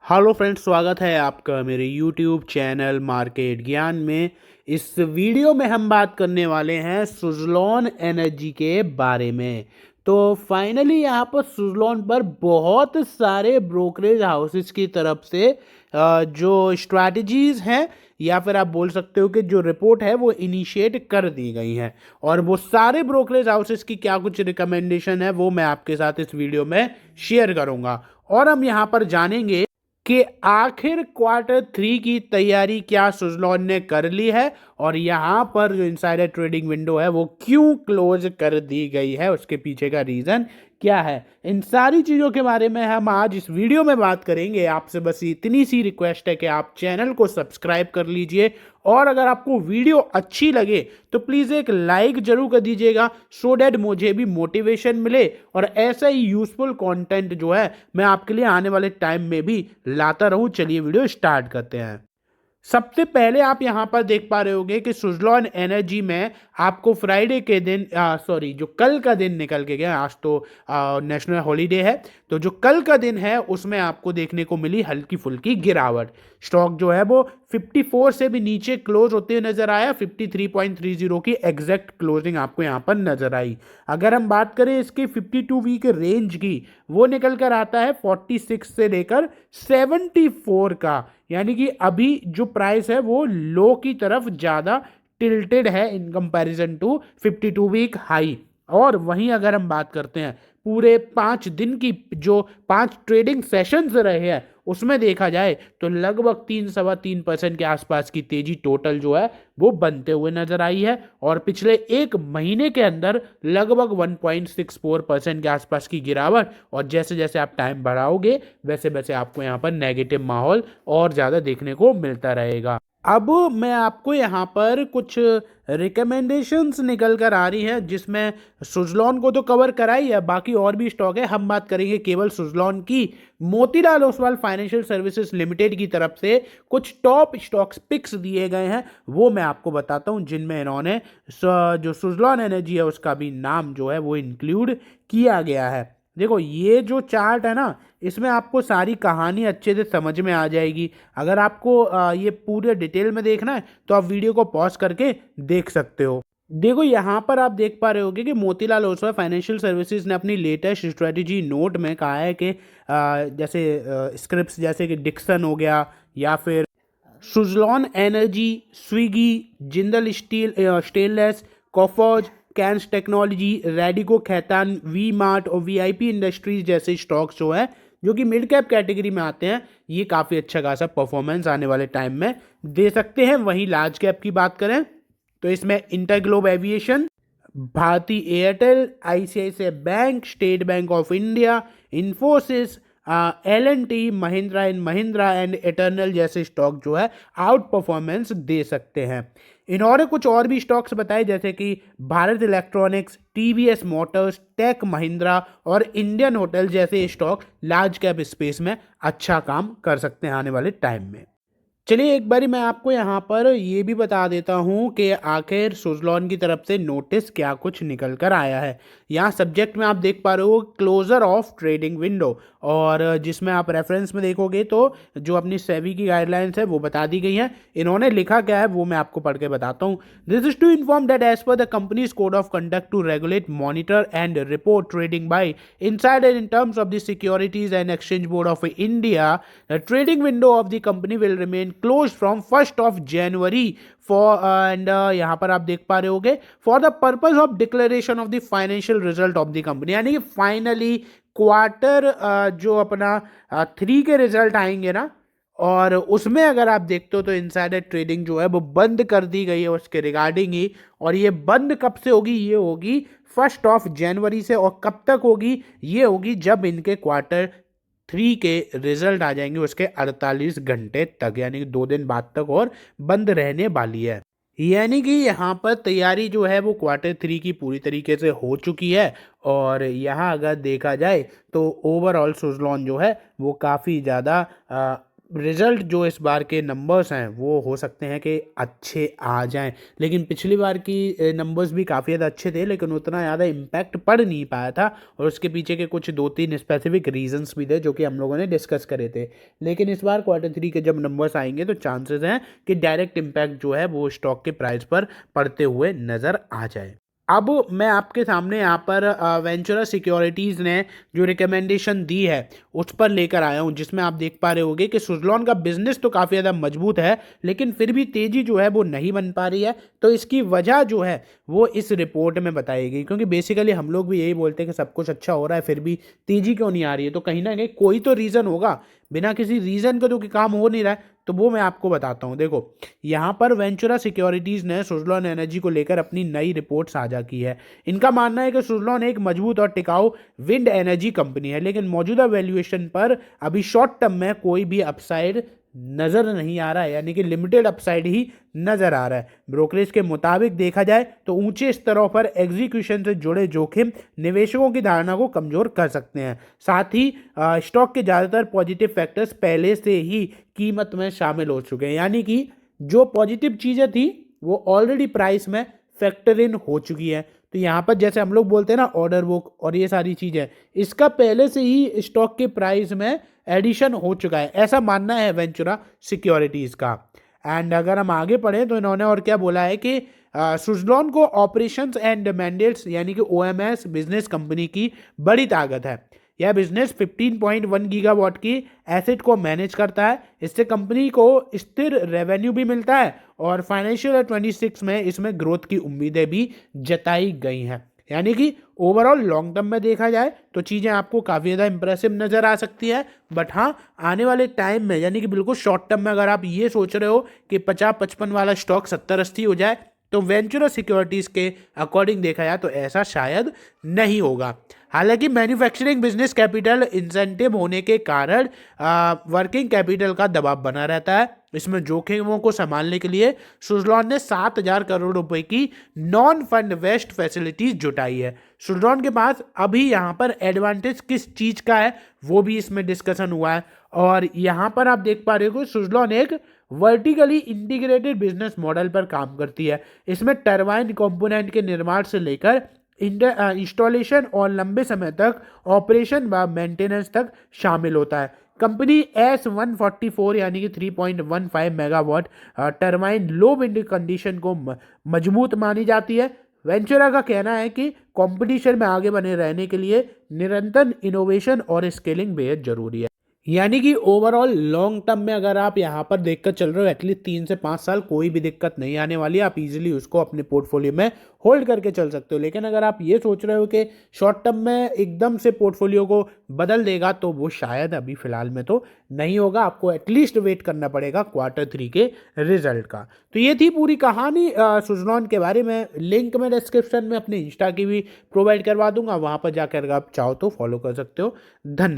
Hello friends, स्वागत है आपका मेरे यूट्यूब चैनल मार्केट ज्ञान में। इस वीडियो में हम बात करने वाले हैं सुज़लॉन एनर्जी के बारे में। तो फाइनली यहाँ पर सुज़लॉन पर बहुत सारे ब्रोकरेज हाउसेस की तरफ से जो स्ट्रैटेजीज हैं या फिर आप बोल सकते हो कि जो रिपोर्ट है वो इनिशिएट कर दी गई हैं। और वो सारे ब्रोकरेज हाउसेस की क्या कुछ रिकमेंडेशन है वो मैं आपके साथ इस वीडियो में शेयर करूंगा। और हम यहाँ पर जानेंगे कि आखिर क्वार्टर थ्री की तैयारी क्या सुज़लॉन ने कर ली है और यहाँ पर जो इनसाइडर ट्रेडिंग विंडो है वो क्यों क्लोज कर दी गई है, उसके पीछे का रीज़न क्या है। इन सारी चीज़ों के बारे में हम आज इस वीडियो में बात करेंगे। आपसे बस इतनी सी रिक्वेस्ट है कि आप चैनल को सब्सक्राइब कर लीजिए और अगर आपको वीडियो अच्छी लगे तो प्लीज़ एक लाइक जरूर कर दीजिएगा, सो डैट मुझे भी मोटिवेशन मिले और ऐसा ही यूजफुल कंटेंट जो है मैं आपके लिए आने वाले टाइम में भी लाता रहूं। चलिए वीडियो स्टार्ट करते हैं। सबसे पहले आप यहां पर देख पा रहे होंगे कि सुज़लॉन एनर्जी में आपको फ्राइडे के दिन सॉरी जो कल का दिन निकल के गया, आज तो नेशनल हॉलीडे है, तो जो कल का दिन है उसमें आपको देखने को मिली हल्की फुल्की गिरावट। स्टॉक जो है वो 54 से भी नीचे क्लोज होते हुए नजर आया। 53.30 की एग्जैक्ट क्लोजिंग आपको यहाँ पर नजर आई। अगर हम बात करें इसके 52 वीक रेंज की, वो निकल कर आता है 46 से लेकर 74 का, यानी कि अभी जो प्राइस है वो लो की तरफ ज़्यादा टिल्टेड है in comparison to 52 week high. और वहीं अगर हम बात करते हैं पूरे 5 दिन की जो 5 ट्रेडिंग सेशंस रहे हैं उसमें देखा जाए तो लगभग 3 सवा 3% के आसपास की तेजी टोटल जो है वो बनते हुए नजर आई है। और पिछले एक महीने के अंदर लगभग 1.64% के आसपास की गिरावट। और जैसे जैसे आप टाइम बढ़ाओगे वैसे वैसे आपको यहाँ पर नेगेटिव माहौल और ज़्यादा देखने को मिलता रहेगा। अब मैं आपको यहाँ पर कुछ रिकमेंडेशंस निकल कर आ रही है, जिसमें सुज़लॉन को तो कवर करा ही है, बाकी और भी स्टॉक है। हम बात करेंगे केवल सुज़लॉन की। Motilal Oswal financial services limited की तरफ से कुछ टॉप स्टॉक्स पिक्स दिए गए हैं, वो मैं आपको बताता हूँ, जिनमें इन्होंने जो सुज़लॉन एनर्जी है उसका भी नाम जो है वो इंक्लूड किया गया है। देखो ये जो चार्ट है ना, इसमें आपको सारी कहानी अच्छे से समझ में आ जाएगी। अगर आपको ये पूरे डिटेल में देखना है तो आप वीडियो को पॉज करके देख सकते हो। देखो यहाँ पर आप देख पा रहे होगे कि मोतीलाल ओसवाल फाइनेंशियल सर्विसेज ने अपनी लेटेस्ट स्ट्रेटजी नोट में कहा है कि जैसे स्क्रिप्ट्स जैसे कि डिक्सन हो गया या फिर Suzlon energy, Swiggy, Jindal steel stainless, Coforge, Kaynes technology, Radico Khaitan, V Mart और वीआईपी इंडस्ट्रीज जैसे स्टॉक्स जो है जो कि मिड कैप कैटेगरी में आते हैं, ये काफ़ी अच्छा खासा परफॉर्मेंस आने वाले टाइम में दे सकते हैं। वहीं लार्ज कैप की बात करें तो इसमें InterGlobe aviation, Bharti Airtel, ICICI bank, State Bank of India, Infosys, L&T, Mahindra and Mahindra and Eternal जैसे स्टॉक जो है आउट परफॉर्मेंस दे सकते हैं। इन्होंने कुछ और भी स्टॉक्स बताए जैसे कि Bharat electronics, TVS motors, Tech Mahindra और इंडियन होटल जैसे स्टॉक लार्ज कैप स्पेस में अच्छा काम कर सकते हैं आने वाले टाइम में। चलिए एक बारी मैं आपको यहाँ पर ये भी बता देता हूँ कि आखिर सुज़लॉन की तरफ से नोटिस क्या कुछ निकल कर आया है। यहाँ सब्जेक्ट में आप देख पा रहे हो क्लोजर ऑफ ट्रेडिंग विंडो, और जिसमें आप रेफरेंस में देखोगे तो जो अपनी सेबी की गाइडलाइंस है वो बता दी गई हैं। इन्होंने लिखा क्या है वो मैं आपको पढ़ के बताता हूँ। This is to inform that as per the companies code of conduct to regulate, monitor and report trading by insider in terms of the securities and exchange board of India, the trading window of the company will remain close from 1st of January for and यहाँ पर आप देख पा रहे होगे for the purpose of declaration of the financial result of the company, यानी कि finally quarter जो अपना 3 के रिजल्ट आएंगे ना, और उसमें अगर आप देखते हो तो इनसाइडर ट्रेडिंग जो है वो बंद कर दी गई है उसके रिगार्डिंग ही। और ये बंद कब से होगी? ये होगी 1st of January से। और कब तक होगी? ये होगी जब इनके क्वार्टर 3 के रिजल्ट आ जाएंगे उसके 48 घंटे तक, यानी कि 2 दिन बाद तक और बंद रहने वाली है। यानी कि यहाँ पर तैयारी जो है वो क्वार्टर 3 की पूरी तरीके से हो चुकी है। और यहाँ अगर देखा जाए तो ओवरऑल सुज़लॉन जो है वो काफ़ी ज़्यादा रिजल्ट जो इस बार के नंबर्स हैं वो हो सकते हैं कि अच्छे आ जाएं, लेकिन पिछली बार की नंबर्स भी काफ़ी ज़्यादा अच्छे थे लेकिन उतना ज़्यादा इम्पैक्ट पड़ नहीं पाया था, और उसके पीछे के कुछ 2-3 स्पेसिफिक रीजंस भी थे जो कि हम लोगों ने डिस्कस करे थे। लेकिन इस बार Q3 के जब नंबर्स आएंगे तो चांसेस हैं कि डायरेक्ट इम्पैक्ट जो है वो स्टॉक के प्राइस पर पड़ते हुए नज़र आ जाए। अब मैं आपके सामने यहाँ पर वेंचुरा सिक्योरिटीज़ ने जो रिकमेंडेशन दी है उस पर लेकर आया हूँ, जिसमें आप देख पा रहे होंगे कि सुज़लॉन का बिजनेस तो काफ़ी ज़्यादा मजबूत है लेकिन फिर भी तेज़ी जो है वो नहीं बन पा रही है। तो इसकी वजह जो है वो इस रिपोर्ट में बताई गई, क्योंकि बेसिकली हम लोग भी यही बोलते हैं कि सब कुछ अच्छा हो रहा है फिर भी तेज़ी क्यों नहीं आ रही है, तो कहीं ना कहीं कोई तो रीज़न होगा। बिना किसी रीज़न के तो काम हो नहीं रहा है, तो वो मैं आपको बताता हूँ। देखो, यहाँ पर वेंचुरा सिक्योरिटीज़ ने सुज़लॉन एनर्जी को लेकर अपनी नई रिपोर्ट साझा की है। इनका मानना है कि सुज़लॉन एक मजबूत और टिकाऊ विंड एनर्जी कंपनी है, लेकिन मौजूदा वैल्यूएशन पर अभी शॉर्ट टर्म में कोई भी अपसाइड नज़र नहीं आ रहा है, यानी कि लिमिटेड अपसाइड ही नज़र आ रहा है। ब्रोकरेज के मुताबिक देखा जाए तो ऊंचे स्तरों पर एग्जीक्यूशन से जुड़े जोखिम निवेशकों की धारणा को कमज़ोर कर सकते हैं। साथ ही स्टॉक के ज़्यादातर पॉजिटिव फैक्टर्स पहले से ही कीमत में शामिल हो चुके हैं, यानी कि जो पॉजिटिव चीज़ें थी वो ऑलरेडी प्राइस में फैक्टर इन हो चुकी है। तो यहाँ पर जैसे हम लोग बोलते हैं ना ऑर्डर बुक और ये सारी चीज़ें, इसका पहले से ही स्टॉक के प्राइस में एडिशन हो चुका है, ऐसा मानना है वेंचुरा सिक्योरिटीज़ का। एंड अगर हम आगे पढ़ें तो इन्होंने और क्या बोला है कि सुज़लॉन को ऑपरेशंस एंड मैंडेट्स यानी कि OMS बिजनेस कंपनी की बड़ी ताकत है। यह बिजनेस 15.1 गीगावाट की एसेट को मैनेज करता है। इससे कंपनी को स्थिर रेवेन्यू भी मिलता है और फाइनेंशियल ईयर 26 में इसमें ग्रोथ की उम्मीदें भी जताई गई हैं। यानी कि ओवरऑल लॉन्ग टर्म में देखा जाए तो चीज़ें आपको काफ़ी ज़्यादा इंप्रेसिव नज़र आ सकती है। बट हाँ, आने वाले टाइम में यानी कि बिल्कुल शॉर्ट टर्म में अगर आप ये सोच रहे हो कि 50-55 वाला स्टॉक 70-80 हो जाए, तो वेंचुरा सिक्योरिटीज़ के अकॉर्डिंग देखा जाए तो ऐसा शायद नहीं होगा। हालांकि मैन्युफैक्चरिंग बिजनेस कैपिटल इंसेंटिव होने के कारण वर्किंग कैपिटल का दबाव बना रहता है। इसमें जोखिमों को संभालने के लिए सुज़लॉन ने 7,000 करोड़ रुपए की नॉन फंड वेस्ट फैसिलिटीज जुटाई है। सुज़लॉन के पास अभी यहाँ पर एडवांटेज किस चीज़ का है वो भी इसमें डिस्कशन हुआ है। और यहाँ पर आप देख पा रहे हो कि सुज़लॉन एक वर्टिकली इंटीग्रेटेड बिजनेस मॉडल पर काम करती है। इसमें टरबाइन कंपोनेंट के निर्माण से लेकर इंस्टॉलेशन और लंबे समय तक ऑपरेशन व मेंटेनेंस तक शामिल होता है। कंपनी S144 यानी कि 3.15 मेगावाट टरबाइन लो विंड कंडीशन को मजबूत मानी जाती है। वेंचुरा का कहना है कि कंपटीशन में आगे बने रहने के लिए निरंतर इनोवेशन और स्केलिंग बेहद जरूरी है। यानी कि ओवरऑल लॉन्ग टर्म में अगर आप यहाँ पर देखकर चल रहे हो एटलीस्ट 3 से 5 साल कोई भी दिक्कत नहीं आने वाली है, आप इजीली उसको अपने पोर्टफोलियो में होल्ड करके चल सकते हो। लेकिन अगर आप ये सोच रहे हो कि शॉर्ट टर्म में एकदम से पोर्टफोलियो को बदल देगा तो वो शायद अभी फिलहाल में तो नहीं होगा, आपको एटलीस्ट वेट करना पड़ेगा Q3 के रिजल्ट का। तो ये थी पूरी कहानी सुज़लॉन के बारे में। लिंक मैं डिस्क्रिप्शन में अपने इंस्टा की भी प्रोवाइड करवा दूंगा, वहाँ पर जाकर आप चाहो तो फॉलो कर सकते हो। धन्यवाद।